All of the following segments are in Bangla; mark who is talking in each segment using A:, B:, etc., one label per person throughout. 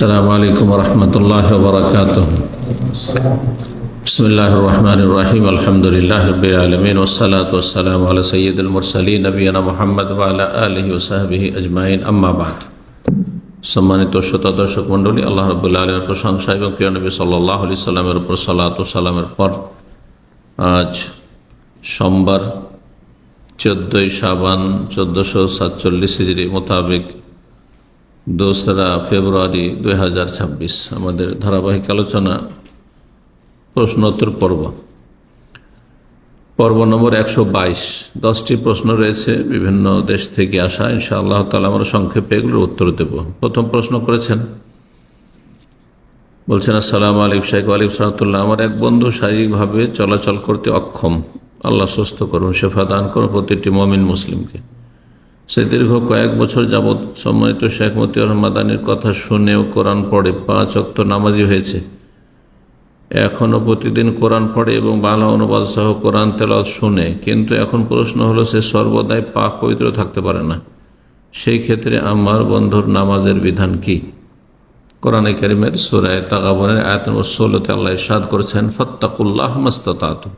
A: السلام عليكم ورحمة الله وبركاته. بسم الله الرحمن الرحيم. الحمد لله رب العالمين والصلاة والسلام على سيد المرسلين نبينا محمد وعلى آله وصحبه أجمعين. أما بعد. সম্মানিত শ্রোতা দর্শক মণ্ডলী, আল্লাহ রাব্বুল আলামিনের প্রশংসা এবং প্রিয় নবী সাল্লাল্লাহু আলাইহি সাল্লামের উপর সালাত ও সালামের পর আজ সোমবার 14 শাবান 1447 হিজরি মোতাবেক 2 ফেব্রুয়ারি 2026 আমাদের ধারাবাহিক আলোচনা প্রশ্নোত্তর পর্ব নম্বর 122। 10টি প্রশ্ন রয়েছে বিভিন্ন দেশ থেকে আসা। ইনশাআল্লাহ তাআলা আমরা সংক্ষেপে এগুলোর উত্তর দেব। প্রথম প্রশ্ন করেছেন, বলছেন, আসসালামু আলাইকুম শাইখ। ওয়ালাইকুম সালাম। আমার এক বন্ধু শারীরিকভাবে চলাচল করতে অক্ষম। আল্লাহ সুস্থ করুন, শেফা দান করুন প্রতিটি মুমিন মুসলিমকে। সে দীর্ঘ কয়েক বছর যাবৎ সম্মানিত শেখ মতিউর রহমান মাদানির কথা শুনেও কোরআন পড়ে 5 ওয়াক্ত নামাজি হয়েছে। এখনও প্রতিদিন কোরআন পড়ে এবং বাংলা অনুবাদ সহ কোরআন তেলাওয়াত শুনে, কিন্তু এখন প্রশ্ন হলো সে সর্বদাই পাক পবিত্র থাকতে পারে না। সেই ক্ষেত্রে আমার বন্ধুর নামাজের বিধান কি? কোরআনে কারীমের সূরা তাগাবুনের আয়াত নম্বর 16-তে আল্লাহ ইরশাদ করেছেন, ফাত্তাকুল্লাহ মাসতাতাতুম,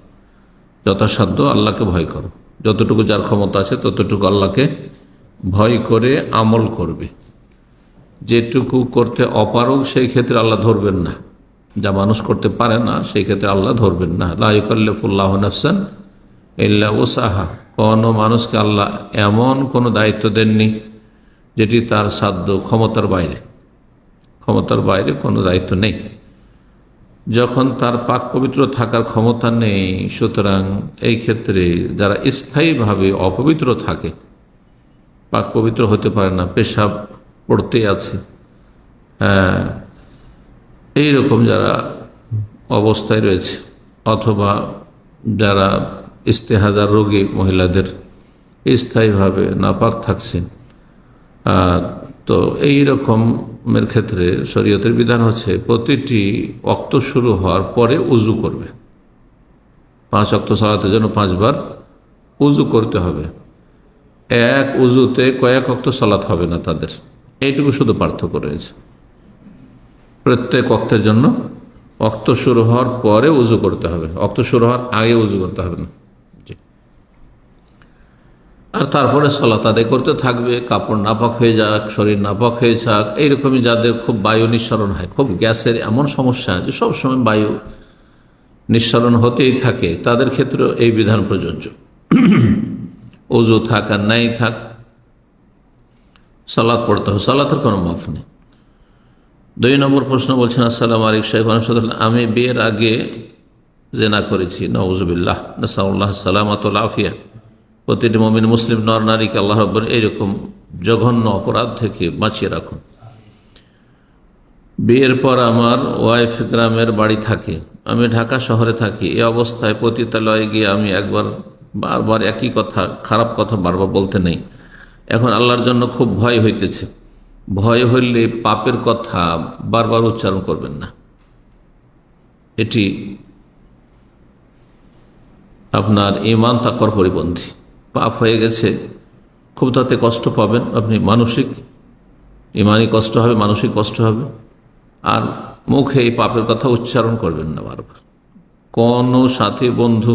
A: যথাসাধ্য আল্লাহকে ভয় করো। যতটুকু যার ক্ষমতা আছে ততটুকু আল্লাহকে ভয় করে আমল করবে। যেটুকু করতে অপারগ সেই ক্ষেত্রে আল্লাহ ধরবেন না। যা মানুষ করতে পারে না সেই ক্ষেত্রে আল্লাহ ধরবেন না। লা ইউকাল্লিফুল্লাহু নাফসান ইল্লা উসআহা, কোনো মানুষকে আল্লাহ এমন কোনো দায়িত্ব দেননি যেটি তার সাধ্য ক্ষমতার বাইরে কোনো দায়িত্ব নেই। যখন তার পাক পবিত্র থাকার ক্ষমতা নেই, সুতরাং এই ক্ষেত্রে যারা স্থায়ীভাবে অপবিত্র থাকে, পাক পবিত্র হতে পারে না, পেশাব পড়তে আছে, এইরকম যারা অবস্থায় রয়েছে, অথবা যারা ইস্তেহাজার রোগী মহিলাদের স্থায়ীভাবে নাপাক থাকছে, তো এই রকমের ক্ষেত্রে শরীয়তের বিধান হচ্ছে প্রতিটি ওয়াক্ত শুরু হওয়ার পরে উজু করবে। 5 ওয়াক্ত সালাতের জন্য 5 বার উজু করতে হবে। এক উজুতে কয়েক ওয়াক্ত সালাত হবে না তাদের, এইটুকু শুধু পার্থক্য রয়েছে। প্রত্যেক ওয়াক্তের জন্য ওয়াক্ত শুরু হওয়ার পরে উজু করতে হবে, ওয়াক্ত শুরু হওয়ার আগে উজু করতে হবে না। আর তারপরে সালাত আদায় করতে থাকবে। কাপড় নাপাক হয়ে যাক, শরীর নাপাক হয়ে যাক, এইরকমই যাদের খুব বায়ু নিঃসরণ হয়, খুব গ্যাসের এমন সমস্যা যে সবসময় বায়ু নিঃসরণ হতেই থাকে, তাদের ক্ষেত্রেও এই বিধান প্রযোজ্য। উজু থাক আর নাই থাক, সালাত পড়তে হবে, সালাতের কোনো মাফ নেই। 2 নম্বর প্রশ্ন বলছেন, আসসালামু আলাইকুম শাইখ। আমি বিয়ের আগে জেনা করেছি, নাউযুবিল্লাহ, নাসাল্লাহ সালামাতুল আফিয়া। প্রতিটি মুমিন মুসলিম নর নারীকে আল্লাহ রাব্বুল এরকম জঘন্য অপরাধ থেকে বাঁচিয়ে রাখুন। বিয়ের পর আমার ওয়াইফ গ্রামের বাড়ি থাকে, আমি ঢাকা শহরে থাকি। এই অবস্থায় পতিতালয়ে গিয়ে আমি বারবার একই কথা, খারাপ কথা বারবার বলতে নেই। এখন আল্লাহর জন্য খুব ভয় হইতেছে। ভয় হইলে পাপের কথা বারবার উচ্চারণ করবেন না। এটি আপনার ঈমান তাকওয়ার পরিপন্থী। পাপ হয়ে গেছে, খুব তাতে কষ্ট পাবেন আপনি, মানসিক ঈমানি কষ্ট হবে, মানসিক কষ্ট হবে। আর মুখে এই পাপের কথা উচ্চারণ করবেন না বারবার। কোনো সাথী বন্ধু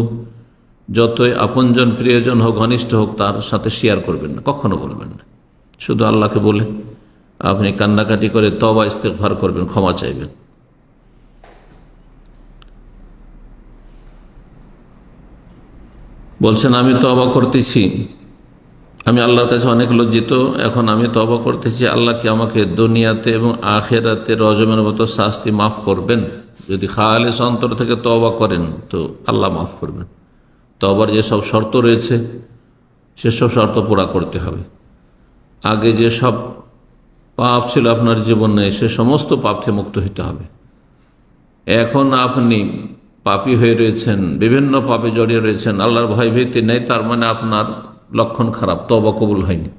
A: যতই আপনজন প্রিয়জন হোক, ঘনিষ্ঠ হোক, তার সাথে শেয়ার করবেন না, কখনো বলবেন না। শুধু আল্লাহকে বলে আপনি কান্নাকাটি করে তওবা ইস্তেগফার করবেন, ক্ষমা চাইবেন। বলছেন, আমি তওবা করতেছি, আমি আল্লাহর কাছে অনেক লজ্জিত। এখন আমি তওবা করতেছি, আল্লাহ কি আমাকে দুনিয়াতে এবং আখিরাতে রজমের মতো শাস্তি মাফ করবেন? যদি খালিস অন্তর থেকে তওবা করেন তো আল্লাহ মাফ করবেন। তওবার যেসব শর্ত রয়েছে সেসব শর্ত পুরা করতে হবে। আগে যেসব পাপ ছিল আপনার জীবনে, সে সমস্ত পাপ থেকে মুক্ত হতে হবে। এখন আপনি পাপী হয়ে রয়েছেন, বিভিন্ন পাপে জড়িয়ে রয়েছেন, আল্লাহর ভয় ভীতি নেই, তার মানে আপনার লক্ষণ খারাপ, তওবা কবুল হয়নি।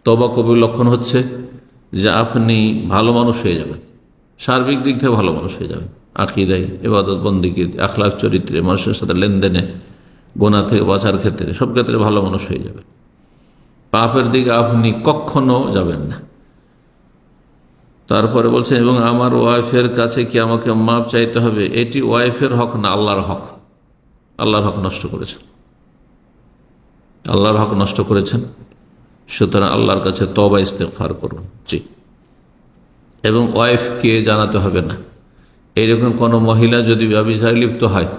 A: তওবা কবুল লক্ষণ হচ্ছে যে আপনি ভালো মানুষ হয়ে যাবেন, সার্বিক দিক থেকে ভালো মানুষ হয়ে যাবেন, আকীদায়, ইবাদত বন্দেগী, আখলাক, চরিত্রে, মানুষের সাথে লেনদেনে, গুনাহ থেকে বাঁচার ক্ষেত্রে, সব ক্ষেত্রে ভালো মানুষ হয়ে যাবেন। পাপের দিকে আপনি কখনো যাবেন না। তারপরে বলছেন এবং আমার ওয়াইফের কাছে কি আমাকে মাপ চাইতে হবে? এটি ওয়াইফের হক না, আল্লাহর হক। আল্লাহর হক নষ্ট করেছেন, আল্লাহর হক নষ্ট করেছেন। সুতরাং আল্লাহর কাছে তওবা ইস্তেগফার করুন। জি, এবং ওয়াইফকে জানাতে হবে না। এইরকম কোনো মহিলা যদি ব্যভিচারে লিপ্ত হয়,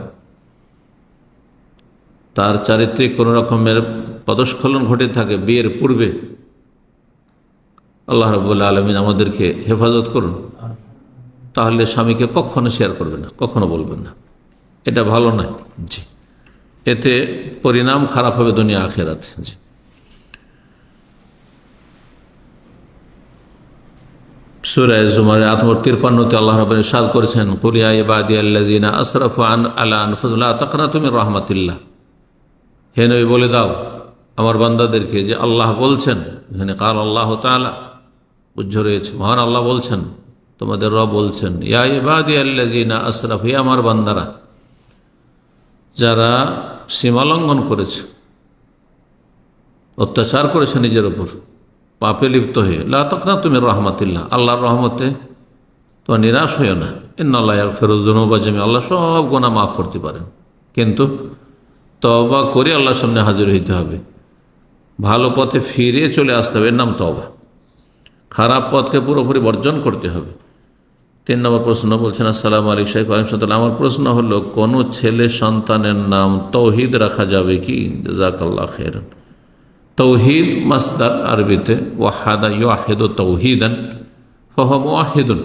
A: তার চারিত্রিক কোনো রকমের পদস্খলন ঘটে থাকে বিয়ের পূর্বে, আল্লাহ রাব্বুল আলামিন আমাদেরকে হেফাজত করুন, তাহলে স্বামীকে কখনো শেয়ার করবে না, কখনো বলবেন না। এটা ভালো নয়। জি, এতে পরিণাম খারাপ হবে দুনিয়া আখিরাত। জি, সূরা জুমার 53 আল্লাহ রাব্বুল ইরশাদ করেছেন, কুল ইয়া ইবাদিয়াল্লাযিনা আসরাফু আলা আনফুসিহিম লা তাকনাতু মির রাহমাতিল্লাহ। হে নবী বলে দাও আমার বান্দাদেরকে যে আল্লাহ বলছেন, এখানে কাল আল্লাহ তাআলা উজ্জ্ব রয়েছে, মহান আল্লাহ বলছেন, তোমাদের রব বলছেন, ইয়া ইবাদিয়াল্লাযিনা আসরাফু, হে আমার বান্দারা যারা সীমালঙ্ঘন করেছে, অত্যাচার করেছে নিজের উপর, পাপে লিপ্ত হয়ে, লা তাকনাতু মির রাহমাতিল্লাহ, আল্লাহর রহমতে তো নিরাশ হইও না। ইন্নাল্লাহা ইয়াগফিরুয যুনুবা জামিআ, আল্লাহ সব গুনাহ মাফ করতে পারেন, কিন্তু তওবা করে আল্লাহর সামনে হাজির হইতে হবে, ভালো পথে ফিরে চলে আসতে হবে, এর নাম তওবা। খারাপ পথকে পুরোপুরি বর্জন করতে হবে। 3 নম্বর প্রশ্ন বলছেন, আসসালামু আলাইকুম শাইখ আলহামদুলিল্লাহ, আমার প্রশ্ন হলো কোন ছেলে সন্তানের নাম তৌহিদ রাখা যাবে কি? জাযাকাল্লাহ খাইরান। তৌহিদ মাসদার, আরবিতে ওয়াহাদা ইউহিদু তৌহিদান ফাহুয়া মুওয়াহিদুন।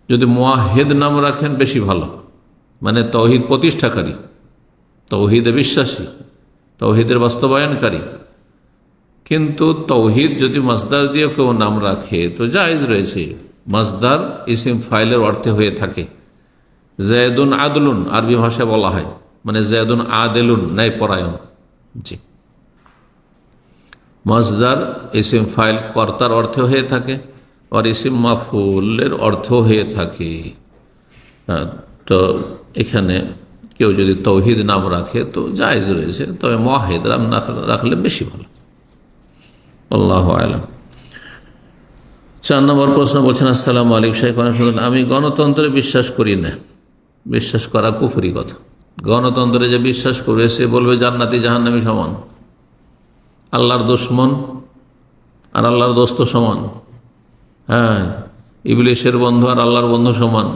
A: যদি মুওয়াহিদ নাম রাখেন বেশি ভালো, মানে তৌহিদ প্রতিষ্ঠাকারী, তৌহিদে বিশ্বাসী, তৌহিদের বাস্তবায়নকারী। কিন্তু তৌহিদ যদি মাসদার দিয়ে কেউ নাম রাখে তো জায়েজ রয়েছে। মাসদার ইসিম ফাইলের অর্থে হয়ে থাকে। জায়দুন আদলুন আরবি ভাষায় বলা হয়, মানে জায়দুন আদেলুন, ন্যায়পরায়ণ। জি, মাসদার ইসিম ফাইল কর্তার অর্থে হয়ে থাকে, আর ইসিম মাফউলের অর্থ হয়ে থাকে। তো এখানে কেউ যদি তৌহিদ নাম রাখে তো জায়েজ রয়েছে, তবে মুওয়াহিদ নাম রাখলে বেশি ভালো। আল্লাহু আ'লাম। 4 নম্বর প্রশ্ন বলছেন, আসসালামু আলাইকুম শাইখ আলহামদুলিল্লাহ, আমি গণতন্ত্রে বিশ্বাস করি না। বিশ্বাস করা কুফরি কথা। গণতন্ত্রে যে বিশ্বাস করে সে বলবে জান্নাতি জাহান্নামী সমান, আল্লাহর দুশমন আর আল্লাহর দোস্ত সমান। হ্যাঁ, ইবলিশের বন্ধু আর আল্লাহর বন্ধু সমান,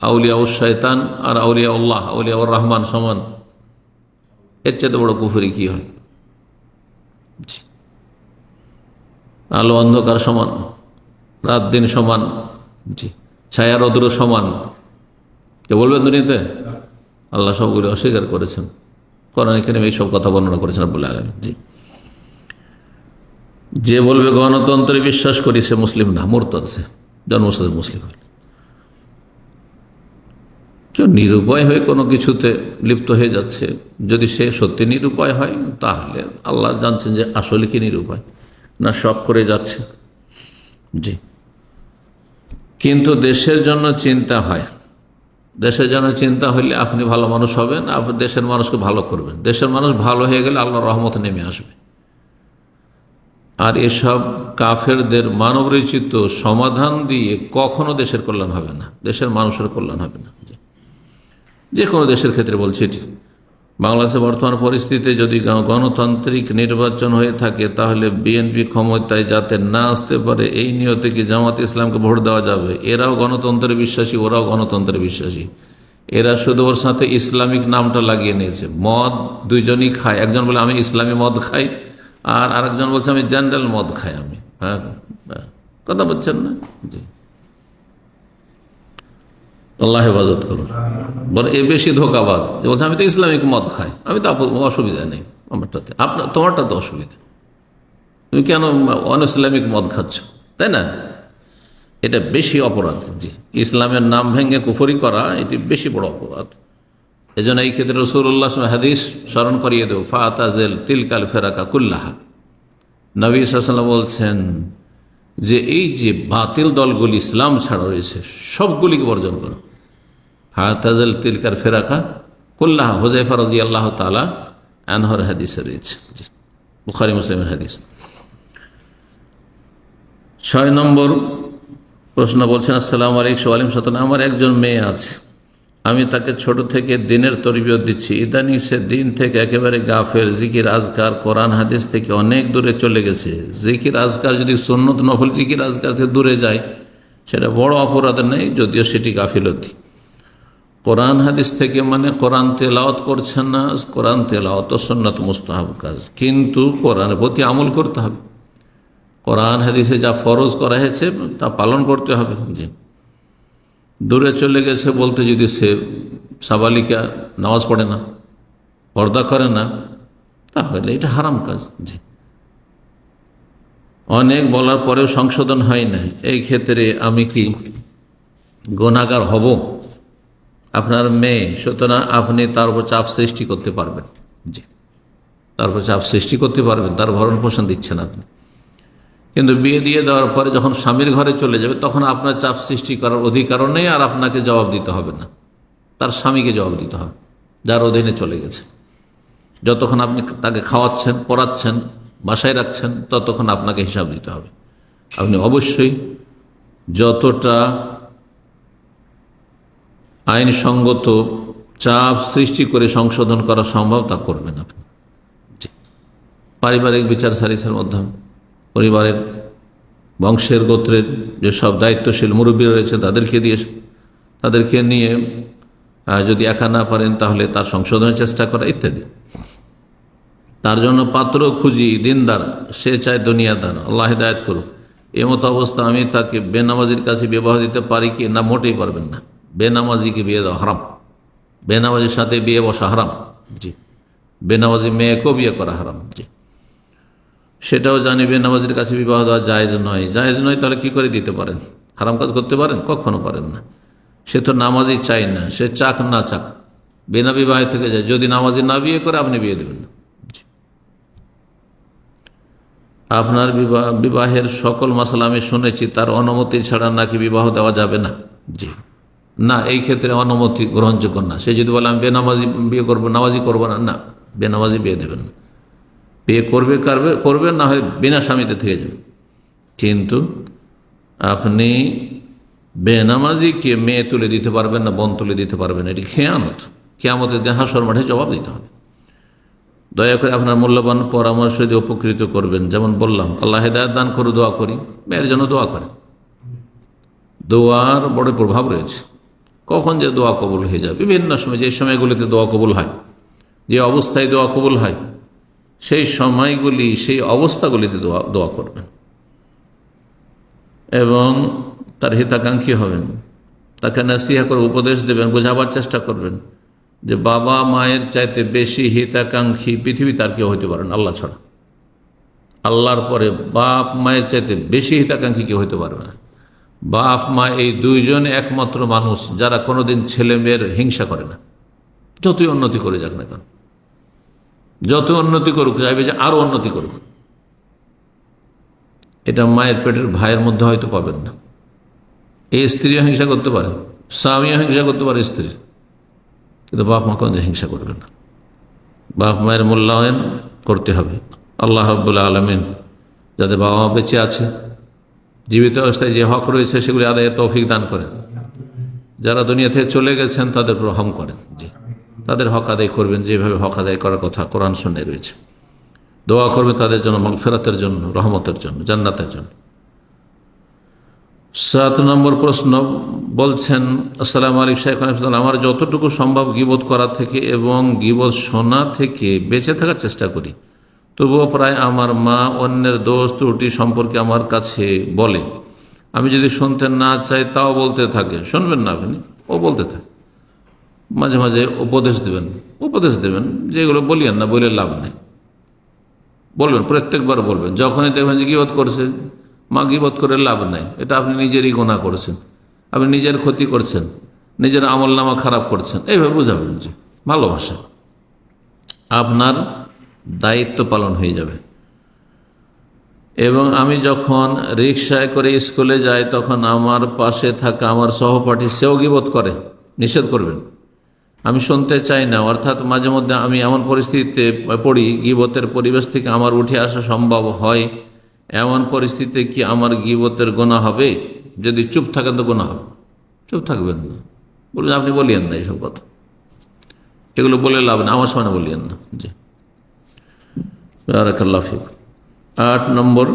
A: আউলিয়া উস শয়তান আর আউলিয়া উল্লাহ, আউলিয়া উর রহমান সমান। এর চেয়ে বড় কুফরি কি হয়? আলো অন্ধকার সমান, রাত দিন সমান, জি, ছায়া রৌদ্র সমান। কে বলবেন দুনিয়াতে? আল্লাহ সবগুলো অস্বীকার করেছেন, কোরআন এখানে এই সব কথা বর্ণনা করেছেন রাব্বুল আলামিন। জি, যে বলবে গণতন্ত্রে বিশ্বাস করি সে মুসলিম না, মুরতাদ, সে জন্মসূত্রে মুসলিম হল। কেউ নিরুপায় হয়ে কোনো কিছুতে লিপ্ত হয়ে যাচ্ছে, যদি সে সত্যি নিরুপায় হয় তাহলে আল্লাহ জানছেন যে আসলে কি নিরুপায় না শখ করে যাচ্ছে। জি, কিন্তু দেশের জন্য চিন্তা হয়, দেশের জন্য চিন্তা হইলে আপনি ভালো মানুষ হবেন, আপনি দেশের মানুষকে ভালো করবেন, দেশের মানুষ ভালো হয়ে গেলে আল্লাহর রহমত নেমে আসবে। আর এসব কাফেরদের মানবরচিত সমাধান দিয়ে কখনো দেশের কল্যাণ হবে না, দেশের মানুষের কল্যাণ হবে না। যে কোনো দেশের ক্ষেত্রে বলছি এটি। বাংলাদেশের বর্তমান পরিস্থিতিতে যদি গণতান্ত্রিক নির্বাচন হয়ে থাকে তাহলে বিএনপি ক্ষমতায় যাতে না আসতে পারে এই নিয়তে কি জামাত ইসলামকে ভোট দেওয়া যাবে? এরাও গণতন্ত্রে বিশ্বাসী, ওরাও গণতন্ত্রে বিশ্বাসী। এরা শুধু ওর সাথে ইসলামিক নামটা লাগিয়ে নিয়েছে। মদ দুইজনই খায়, একজন বলে আমি ইসলামী মদ খাই, আর আরেকজন বলছে আমি জেনারেল মদ খাই। আমি কথা বলছেন না? জি, আল্লাহ হেফাজত করুন। বলে এ বেশি ধোকাবাজ, যে বলছে আমি তো ইসলামিক মদ খাই, আমি তো অসুবিধা নেই আমারটাতে, আপনার তোমারটা তো অসুবিধা, তুমি কেন অন ইসলামিক মদ খাচ্ছ, তাই না? এটা বেশি অপরাধ। জি, ইসলামের নাম ভেঙে কুফরি করা এটি বেশি বড় অপরাধ। এই জন্য এই ক্ষেত্রে রাসূলুল্লাহ হাদিস স্মরণ করিয়ে দেব, ফাতাজিল তিলকাল ফেরাকা কুল্লাহা। নবী সাল্লাল্লাহু আলাইহি ওয়াসাল্লাম বলছেন যে এই যে বাতিল দলগুলি ইসলাম ছাড়া রয়েছে সবগুলিকে বর্জন করো। ফাতাজিল তিলকাল ফেরাকা কুল্লাহা, হুযায়ফা রাদিয়াল্লাহু তাআলা আনহুর হাদিসে রয়েছে, বুখারী মুসলিমের হাদিস। 6 নম্বর প্রশ্ন বলছেন, আসসালামু আলাইকুম। ওয়ালাইকুম আসসালাম। আমার একজন মেয়ে আছে, আমি তাকে ছোট থেকে দিনের তরবিয়ত দিচ্ছি। ইদানিং সে দিন থেকে একেবারে গাফেল, জিকির আজকার কোরআন হাদিস থেকে অনেক দূরে চলে গেছে। জিকির আজকার যদি সুন্নত নফল জিকির আজকার থেকে দূরে যায় সেটা বড় অপরাধ নেই, যদিও সেটি গাফিলতি। কোরআন হাদিস থেকে মানে কোরআন তেলাওয়াত করছেন না, কোরআন তেলাওয়াত সুন্নাত মুস্তাহাব কাজ, কিন্তু কোরআনের প্রতি আমল করতে হবে। কোরআন হাদিসে যা ফরজ করা হয়েছে তা পালন করতে হবে। জি, দূরে চলে গেছে বলতে যদি সে সাবালিকা, নামাজ পড়ে না, পর্দা করে না, তাহলে এটা হারাম কাজ। জি, অনেক বলার পরেও সংশোধন হয় না, এই ক্ষেত্রে আমি কি গুনাহগার হব? আপনার মেয়ে, সুতরাং আপনি তার উপর চাপ সৃষ্টি করতে পারবেন। জি, তার উপর চাপ সৃষ্টি করতে পারবেন, তার ভরণ পোষণ দিচ্ছেন আপনি, কিন্তু বিয়ে দিয়ে দেওয়ার পরে যখন স্বামীর ঘরে চলে যাবে তখন আপনার চাপ সৃষ্টি করার অধিকারও নেই, আর আপনাকে জবাব দিতে হবে না, তার স্বামীকে জবাব দিতে হবে যার অধীনে চলে গেছে। যতক্ষণ আপনি তাকে খাওয়াচ্ছেন, পড়াচ্ছেন, বাসায় রাখছেন, ততক্ষণ আপনাকে হিসাব দিতে হবে। আপনি অবশ্যই যতটা আইনসঙ্গত চাপ সৃষ্টি করে সংশোধন করা সম্ভব তা করবেন আপনি। পারিবারিক বিচার সালিসের মাধ্যমে পরিবারের বংশের গোত্রের যেসব দায়িত্বশীল মুরব্বী রয়েছে তাদেরকে নিয়ে যদি একা না পারেন তাহলে তার সংশোধনের চেষ্টা করা ইত্যাদি। তার জন্য পাত্র খুঁজি দিনদার, সে চায় দুনিয়াদার, আল্লাহ হিদায়াত করুক। এমতো অবস্থা আমি তাকে বেনামাজির কাছে বিবাহ দিতে পারি কি না? মোটেই পারবেন না। বেনামাজিকে বিয়ে দেওয়া হারাম, বেনামাজির সাথে বিয়ে বসা হারাম। জি, বেনামাজি মেয়েকেও বিয়ে করা হারাম। জি, সেটাও জানি বেনামাজির কাছে বিবাহ দেওয়া জায়েজ নয়। জায়েজ নয় তাহলে কি করে দিতে পারেন? হারাম কাজ করতে পারেন? কখনো পারেন না। সে তো নামাজি চাই না, সে চাক না চাক বিনা বিবাহে থেকে যায়। যদি নামাজি না বিয়ে করে আপনি বিয়ে দেবেন না। আপনার বিবাহের সকল মাসালা আমি শুনেছি, তার অনুমতি ছাড়া নাকি বিবাহ দেওয়া যাবে না? জি না, এই ক্ষেত্রে অনুমতি গ্রহণযোগ্য না। সে যদি বলে আমি বেনামাজি বিয়ে করবো, নামাজি করবো না, না, বেনামাজি বিয়ে দেবেন না। বিয়ে করবে না হয় বিনা স্বামীতে থেকে যাবে, কিন্তু আপনি বেনামাজিকে মেয়ে তুলে দিতে পারবেন না, বোন তুলে দিতে পারবেন না। এটি খেয়ানত, কিয়ামতের দিন হাসর মাঠে জবাব দিতে হবে। দয়া করে আপনার মূল্যবান পরামর্শ দিয়ে উপকৃত করবেন। যেমন বললাম, আল্লাহ হেদায়েত দান করে দোয়া করি, মেয়ের জন্য দোয়া করেন। দোয়ার বড় প্রভাব রয়েছে, কখন যে দোয়া কবুল হয়ে যায় বিভিন্ন সময়, যে সময়গুলিতে দোয়া কবুল হয়, যে অবস্থায় দোয়া কবুল হয়, সেই সময়গুলি, সেই অবস্থাগুলিতে দোয়া করবেন এবং তার হিতাকাঙ্ক্ষী হবেন। তাকে নাসিহা করে উপদেশ দেবেন, বোঝাবার চেষ্টা করবেন যে বাবা মায়ের চাইতে বেশি হিতাকাঙ্ক্ষী পৃথিবীতে আর কেউ হইতে পারেন আল্লাহ ছাড়া। আল্লাহর পরে বাপ মায়ের চাইতে বেশি হিতাকাঙ্ক্ষী কেউ হইতে পারবে না। বাপ মা এই দুইজন একমাত্র মানুষ যারা কোনোদিন ছেলে মেয়ের হিংসা করে না, যতই উন্নতি করে যাক না কেন, যত উন্নতি করুক, চাইবে যে আরো উন্নতি করুক। এটা মায়ের পেটের ভাইয়ের মধ্যে হয়তো পাবেন না। এই স্ত্রীও হিংসা করতে পারে, স্বামীও হিংসা করতে পারে স্ত্রী, কিন্তু বাপ মা কোনদিন হিংসা করবে না। বাপ মায়ের মূল্যায়ন করতে হবে। আল্লাহ রাব্বুল আলামিন যাদের বাবা মা বেঁচে আছে, জীবিত অবস্থায় যে হক রয়েছে সেগুলি আদায়ের তৌফিক দান করেন। যারা দুনিয়া থেকে চলে গেছেন তাদের রহম করেন। জি, তাদের হক আদায় করবেন যেভাবে হক আদায় করার কথা কোরআন সুন্নাহয় রয়েছে। দোয়া করবে তাদের জন্য, মাগফিরাতের জন্য, রহমতের জন্য, জান্নাতের জন্য। 7 নম্বর প্রশ্ন বলছেন, আসসালামু আলাইকুম শাইখ, আমার যতটুকু সম্ভব গীবত করা থেকে এবং গীবত শোনা থেকে বেঁচে থাকার চেষ্টা করি, তবুও প্রায় আমার মা অন্যের দোষ ত্রুটি সম্পর্কে আমার কাছে বলে। আমি যদি শুনতে না চাই তাও বলতে থাকে। শুনবেন না আপনি, ও বলতে থাকে। মাঝে মাঝে উপদেশ দেবেন, যেগুলো বলিয়েন না, বলে লাভ নেই। বলবেন, প্রত্যেকবার বলবেন। যখনই দেখবেন যে গীবত করছে, মা গীবত করে লাভ নাই, এটা আপনি নিজেরই গুনাহ করছেন, আপনি নিজের ক্ষতি করছেন, নিজের আমল নামা খারাপ করছেন, এইভাবে বুঝাবেন। যে ভালোবাসা, আপনার দায়িত্ব পালন হয়ে যাবে। এবং আমি যখন রিকশায় করে স্কুলে যাই তখন আমার পাশে থাকা আমার সহপাঠী সেও গীবত করে, নিষেধ করবেন। আমি শুনতে চাই না, অর্থাৎ মাঝে মধ্যে আমি এমন পরিস্থিতিতে পড়ি, গীবতের পরিবেশ থেকে আমার উঠে আসা সম্ভব হয়, এমন পরিস্থিতিতে কি আমার গীবতের গুনাহ হবে? যদি চুপ থাকেন তো গুনাহ হবে। চুপ থাকবেন না, বলবেন আপনি বলিয়েন না এইসব কথা, এগুলো বলে লাভ না, আমার সামনে বলিয়েন না। জি, বারাকাল্লাহু ফিক। 8 নম্বর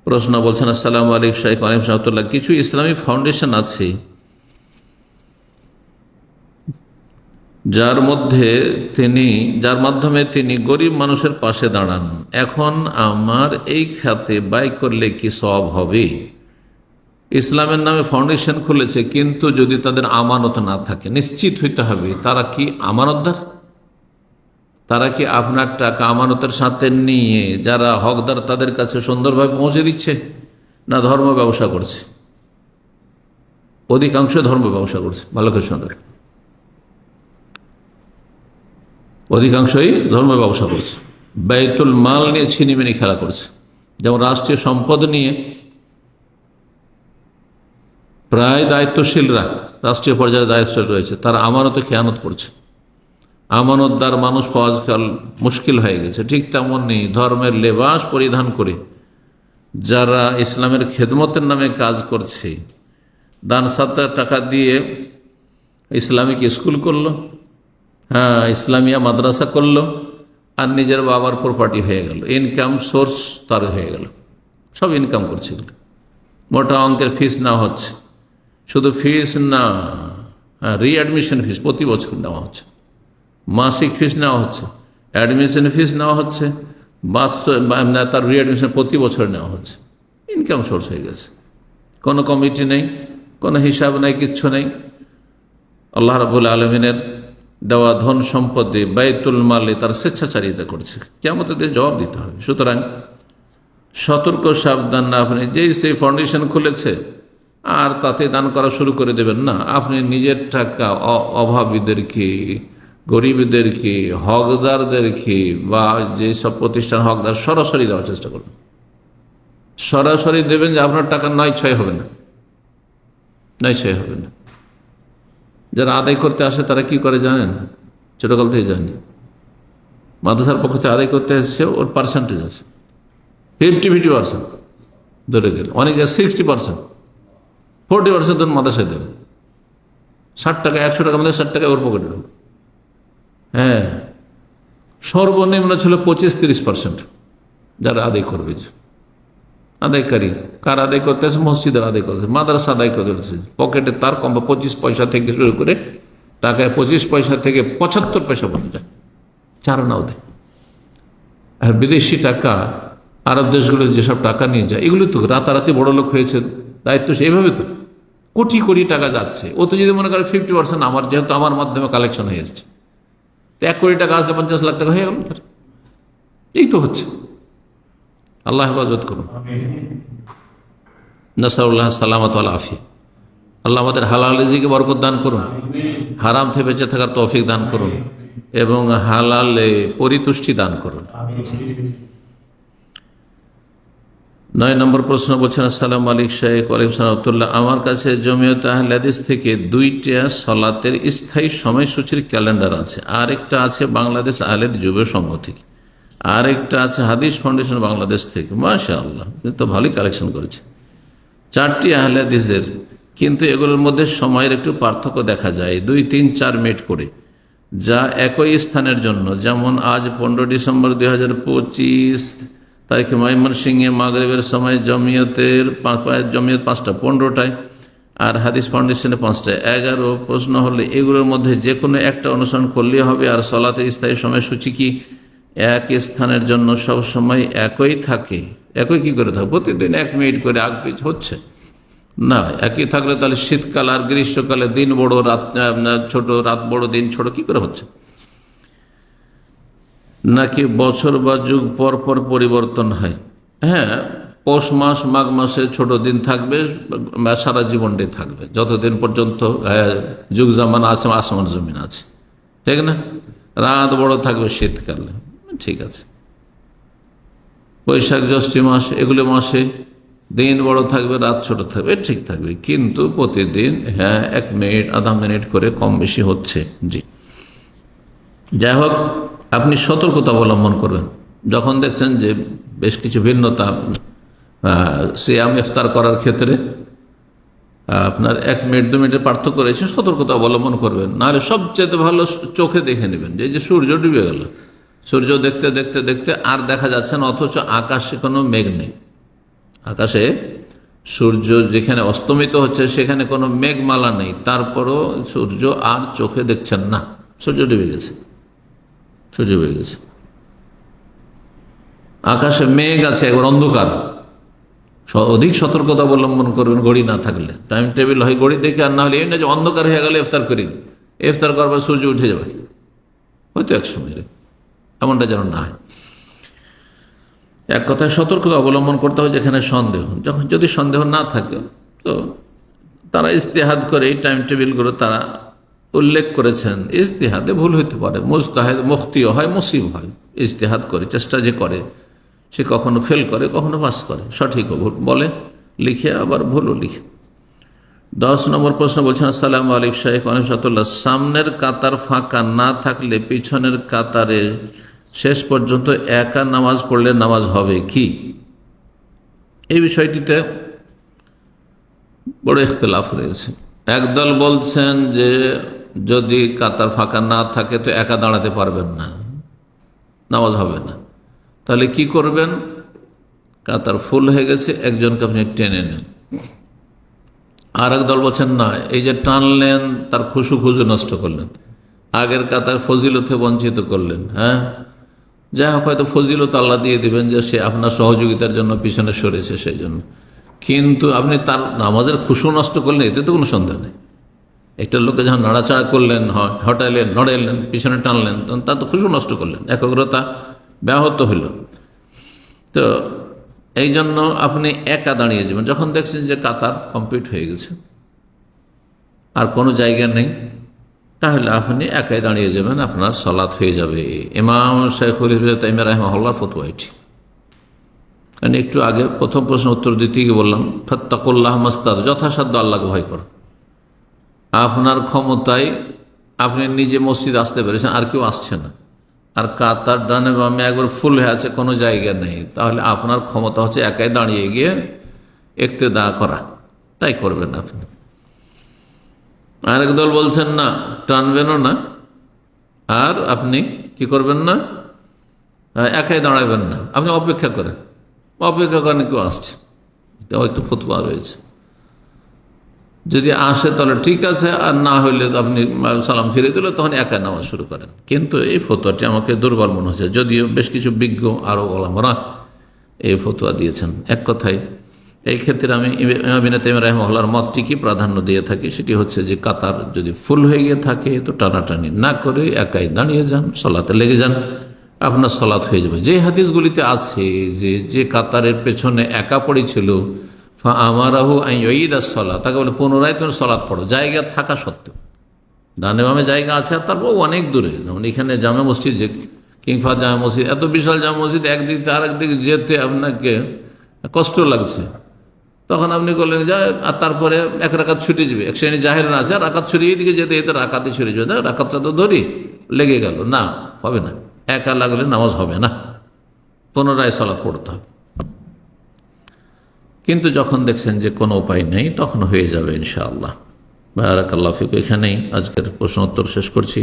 A: প্রশ্ন বলছেন, আসসালামু আলাইকুম শাইখ। ওয়ালাইকুম সালাম। কিছু ইসলামিক ফাউন্ডেশন আছে যার মাধ্যমে তিনি গরিব মানুষের পাশে দাঁড়ান। এখন আমার এই খাতে ব্যয় করলে কি সওয়াব হবে? ইসলামের নামে ফাউন্ডেশন খুলেছে, কিন্তু যদি তাদের আমানত না থাকে, নিশ্চিত হইতে হবে তারা কি আমানতদার, তারা কি আপনার টাকা আমানতের সাথে নিয়ে যারা হকদার তাদের কাছে সুন্দরভাবে পৌঁছে দিচ্ছে, না ধর্ম ব্যবসা করছে? অধিকাংশ ধর্ম ব্যবসা করছে, ভালো করে শুনবেন, অধিকাংশই ধর্ম ব্যবসা করছে, বাইতুল মাল নিয়ে ছিনিমিনি খেলা করছে। যেমন রাষ্ট্রীয় সম্পদ নিয়ে প্রায় দায়িত্বশীলরা, রাষ্ট্রীয় পর্যায়ে দায়িত্বশীল রয়েছে, তারা আমানত খেয়ানত করছে। আমানতদার মানুষ পাওয়া আজকাল মুশকিল হয়ে গেছে। ঠিক তেমনি ধর্মের লেবাস পরিধান করে যারা ইসলামের খেদমতের নামে কাজ করছে, দান সাদকা টাকা দিয়ে ইসলামিক স্কুল করলো, হ্যাঁ ইসলামিয়া মাদ্রাসা করলো, আর নিজের বাবার প্রপার্টি হয়ে গেল, ইনকাম সোর্স তার হয়ে গেল, সব ইনকাম করছে। মোটা অঙ্কের ফিস না হচ্ছে, শুধু ফিস না, রিঅ্যাডমিশন ফিস প্রতি বছর নেওয়া হচ্ছে, মাসিক ফিস নেওয়া হচ্ছে, অ্যাডমিশন ফিস নেওয়া হচ্ছে, তার রিঅ্যাডমিশন প্রতি বছর নেওয়া হচ্ছে। ইনকাম সোর্স হয়ে গেছে, কোনো কমিটি নেই, কোনো হিসাব নেই, কিচ্ছু নেই। আল্লাহ রাব্বুল আলামিনের দেওয়া ধন সম্পদে বাইতুল মালে তার স্বেচ্ছাচারিতা করছে, কিয়ামতের দিনে জবাব দিতে হবে। সুতরাং সতর্ক সাবধান না, আপনি যেই সেই ফাউন্ডেশন খুলেছে আর তাতে দান করা শুরু করে দেবেন না। আপনি নিজের টাকা অভাবীদেরকে, গরিবদেরকে, হকদারদেরকে, বা যেসব প্রতিষ্ঠান হকদার, সরাসরি দেওয়ার চেষ্টা করবেন। সরাসরি দেবেন, যে আপনার টাকা নয় ছয় হবে না, নয় ছয় হবে না। যারা আদায় করতে আসে তারা কি করে জানেন? ছোটকাল থেকে জানি, মাদ্রাসার পক্ষ থেকে আদায় করতে এসছে, ওর পার্সেন্টেজ আছে 50% ধরে গেলে, অনেক 60%, 40% ধরুন মাদ্রাসায় দেবে। 60 টাকা, 100 টাকা মধ্যে 60 টাকা ওর পকেটে ঢুকবে। হ্যাঁ, সর্বনিম্ন ছিল 25-30% যারা আদায় করবে। আদায়কারী কার আদায় করতে আছে? মসজিদের আদায় করতে, মাদ্রাসা আদায় করতে হচ্ছে। পকেটে তার কম 25 পয়সা থেকে শুরু করে টাকায় 25 পয়সা থেকে 75 পয়সা পর্যন্ত যায়, চারানাও দেয়। আর বিদেশি টাকা, আরব দেশগুলো যেসব টাকা নিয়ে যায়, এগুলো তো রাতারাতি বড় লোক হয়েছে, দায়িত্ব সেইভাবে তো কোটি কোটি টাকা যাচ্ছে। ও তো যদি মনে করে 50% আমার, যেহেতু আমার মাধ্যমে কালেকশন হয়ে এসছে, তো 1 কোটি টাকা আসলে 50 লাখ টাকা হয়ে গেল তার। এই তো হচ্ছে। আল্লাহ হেফাজত করুন, নাসাউল্লাহ সালামত ওয়াল আফিয়া। আল্লাহ আমাদের হালাল রিজিকে বরকত দান করুন, হারাম থেকে বেঁচে থাকার তৌফিক দান করুন, এবং হালালে পরিতুষ্টি দান করুন। 9 নম্বর প্রশ্ন বলছেন, আসসালামু আলাইকুম শাইখ। ওয়ালাইকুম সালাম। আমার কাছে জমিয়ত আহলে হাদিস থেকে 2টা সালাতের স্থায়ী সময়সূচির ক্যালেন্ডার আছে, আর একটা আছে বাংলাদেশ আহলে যুব সংঘ থেকে, আর একটা আছে হাদিস ফাউন্ডেশন বাংলাদেশ থেকে। মাশাআল্লাহ, তো ভালোই কালেকশন করেছে। 4টি আহলে হাদিসের, কিন্তু এগুলোর মধ্যে সময়ের একটু পার্থক্য দেখা যায়, 2, 3, 4 মিনিট করে, যা একই স্থানের জন্য। যেমন আজ 15 ডিসেম্বর 2025 তারিখে ময়মনসিংহে মাগরিবের সময় জমিয়ত 5টা 15টায়, আর হাদিস ফাউন্ডেশনে 5টা 11। প্রশ্ন হলে এগুলোর মধ্যে যে কোনো একটা অনুসরণ করলেই হবে? আর সালাতের স্থায়ী সময়সূচি কি এক স্থানের জন্য সব সময় একই থাকে? একই কি করে থাকে? প্রতিদিন 1 মিনিট করে আগ পিছ হচ্ছে না। একই থাকলে তাহলে শীতকাল আর গ্রীষ্মকালে দিন বড় রাত ছোট, রাত বড় দিন ছোট, কি করে হচ্ছে? নাকি বছর বা যুগ পর পর পরিবর্তন হয়? হ্যাঁ, পৌষ মাস মাঘ মাসে ছোট দিন থাকবে, সারা জীবনটাই থাকবে, যতদিন পর্যন্ত যুগ জামান আছে, আসমান জমিন আছে, ঠিক না? রাত বড় থাকবে শীতকালে, ঠিক আছে। বৈশাখ জ্যৈষ্ঠ মাস, এগুলো মাসে দিন বড় থাকবে, রাত ছোট থাকবে, ঠিক থাকবে, কিন্তু প্রতিদিন 1 মিনিট আধা মিনিট করে কম বেশি হচ্ছে। জি, যাই হোক, আপনি সতর্কতা অবলম্বন করবেন যখন দেখছেন যে বেশ কিছু ভিন্নতা, সিয়াম ইফতার করার ক্ষেত্রে আপনার 1 মিনিট 2 মিনিটের পার্থক্য রয়েছে, সতর্কতা অবলম্বন করবেন। নাহলে সবচেয়ে ভালো চোখে দেখে নেবেন যে সূর্য ডুবে গেল, সূর্য দেখতে দেখতে দেখতে আর দেখা যাচ্ছে না, অথচ আকাশে কোনো মেঘ নেই। আকাশে সূর্য যেখানে অস্তমিত হচ্ছে সেখানে কোনো মেঘমালা নেই, তারপরও সূর্য আর চোখে দেখছেন না, সূর্য ডুবে গেছে, সূর্য ডুবে গেছে। আকাশে মেঘ আছে, একবার অন্ধকার, অধিক সতর্কতা অবলম্বন করবেন। ঘড়ি না থাকলে টাইম টেবিল হয় ঘড়ি দেখে, আর না হলে এই না যে অন্ধকার হয়ে গেলে ইফতার করি, ইফতার করবার সূর্য উঠে যাবে, হয়তো এক সময় এমনটা যেন না হয়। এক কথায় সতর্কতা অবলম্বন করতে হবে যেখানে সন্দেহ। যখন যদি সন্দেহ না থাকে তো তারা ইজতিহাদ করে এই টাইম টেবিলগুলো তারা উল্লেখ করেছেন। ইজতিহাদে ভুল হইতে পারে, মুজতাহিদ মুফতিও হয়, মুসিব হয়। ইজতিহাদ করে চেষ্টা যে করে সে কখনো ফেল করে, কখনো পাস করে, সঠিকও ভুল বলে লিখে, আবার ভুলও লিখে। 10 নম্বর প্রশ্ন বলছেন, আসসালামু আলাইকুম শাইখ আনসাতুল্লাহ, সামনের কাতার ফাঁকা না থাকলে পিছনের কাতারে শেষ পর্যন্ত একা নামাজ পড়লে নামাজ হবে কি? এই বিষয়টিতে বড় ইখতিলাফ রয়েছে। একদল বলছেন যে যদি কাতার ফাঁকা না থাকে তো একা দাঁড়াতে পারবেন না, নামাজ হবে না। তাহলে কি করবেন? কাতার ফুল হয়ে গেছে, একজনকে আপনি টেনে নেন। আর এক দল বলছেন না, এই যে টানলেন তার খুশু নষ্ট করলেন, আগের কাতার ফজিলতে বঞ্চিত করলেন। হ্যাঁ, যাই হোক, হয়তো ফজিলত আল্লাহ দিয়ে দিবেন যে সে আপনার সহযোগিতার জন্য পিছনে সরেছে সেই জন্য, কিন্তু আপনি তার নামাজের খুশু নষ্ট করলেন, এতে তো কোনো সন্দেহ নেই। একটা লোকে যখন নাড়াচাড়া করলেন, হটাইলেন, নড়াইলেন, পিছনে টানলেন, তখন তার তো খুশু নষ্ট করলেন, একাগ্রতা ব্যাহত হইল। তো এই জন্য আপনি একা দাঁড়িয়ে যাবেন। যখন দেখছেন যে কাতার কমপ্লিট হয়ে গেছে আর কোনো জায়গা নেই, তাহলে আপনি একাই দাঁড়িয়ে যাবেন, আপনার সালাত হয়ে যাবে। ইমাম শাইখুল ইসলাম তাইমিয়া রাহিমাহুল্লাহর ফতোয়া এটি। আমি একটু আগে প্রথম প্রশ্ন উত্তর দিতে গিয়ে বললাম, ফাত্তাকুল্লাহ মাস্তাদ, যথাসাধ্য আল্লাহকে ভয় করো। আপনার ক্ষমতায় আপনি নিজে মসজিদ আসতে পেরেছেন, আর কেউ আসছে না, আর কাতার ডানে বামে একবার ফুল হয়ে আছে, কোনো জায়গা নেই, তাহলে আপনার ক্ষমতা হচ্ছে একাই দাঁড়িয়ে গিয়ে ইক্তেদা করা, তাই করবেন আপনি। আরেক দল বলছেন না, টানবেনও না, আর আপনি কি করবেন না, একাই দাঁড়াবেন না, আপনি অপেক্ষা করেন, অপেক্ষা করেন কেউ আসছে, এটা হয়তো ফতোয়া রয়েছে। যদি আসে তাহলে ঠিক আছে, আর না হইলে আপনি সালাম ফিরে দিলে তখন একা নামাজ শুরু করেন। কিন্তু এই ফতোয়াটি আমাকে দুর্বল মনে হচ্ছে, যদিও বেশ কিছু বিজ্ঞ আরো ওলামারা এই ফতোয়া দিয়েছেন। এক কথায় এই ক্ষেত্রে আমি ইমাম ইবনে তাইমিয়া রাহিমাহুল্লাহর মতটিকে প্রাধান্য দিয়ে থাকি। সেটি হচ্ছে যে কাতার যদি ফুল হয়ে গিয়ে থাকে তো টানাটানি না করে একাই দাঁড়িয়ে যান, সালাতে লেগে যান, আপনার সালাত হয়ে যাবে। যে হাদিসগুলিতে আছে যে কাতারের পেছনে একা পড়েছিল, আমারাহু আইয়িদ আস-সালাত, তাকে বলে পুনরায় তুমি সালাত পড়ো, জায়গা থাকা সত্ত্বেও। ডানে বামে জায়গা আছে, আর তারপর অনেক দূরে, যেমন এখানে জামে মসজিদ, যে কিংফা জামে মসজিদ, এত বিশাল জামে মসজিদ, একদিক থেকে আরেক দিকে যেতে আপনাকে কষ্ট লাগছে, তখন আপনি করলেন যে, আর তারপরে এক রাকাত ছুটে যাবে, এক শ্রেণী জাহের না আছে, রাকাত ছড়িয়ে দিকে যেতে যেতে রাকাতে ছড়িয়ে যাবে, রাকাতটা তো ধরি লেগে গেল, না হবে না, একা লাগলে নামাজ হবে না, পুনরায় সালাত পড়তে হবে। কিন্তু যখন দেখছেন যে কোনো উপায় নেই, তখন হয়ে যাবে ইনশাআল্লাহ। বারাকাল্লাহু ফিক। এখানেই আজকের প্রশ্ন উত্তর শেষ করছি।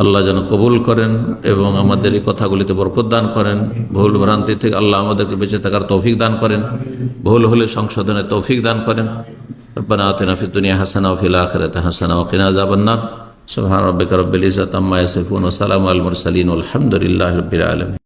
A: আল্লাহ যেন কবুল করেন এবং আমাদের এই কথাগুলিতে বরকত দান করেন। ভুল ভ্রান্তি থেকে আল্লাহ আমাদেরকে বেঁচে থাকার তৌফিক দান করেন, ভুল হলে সংশোধনের তৌফিক দান করেন। রব্বানা আতিনা ফিদ দুনিয়া হাসানাহ ওয়া ফিল আখিরাতি হাসানাহ ওয়া কিনা আযাবান্নার। সুবহানা রাব্বিকা রাব্বিল ইজ্জাতি আম্মা ইয়াসিফুন ওয়া সালামুন আলাল মুরসালিন ওয়া আলহামদুলিল্লাহি রাব্বিল আলামিন।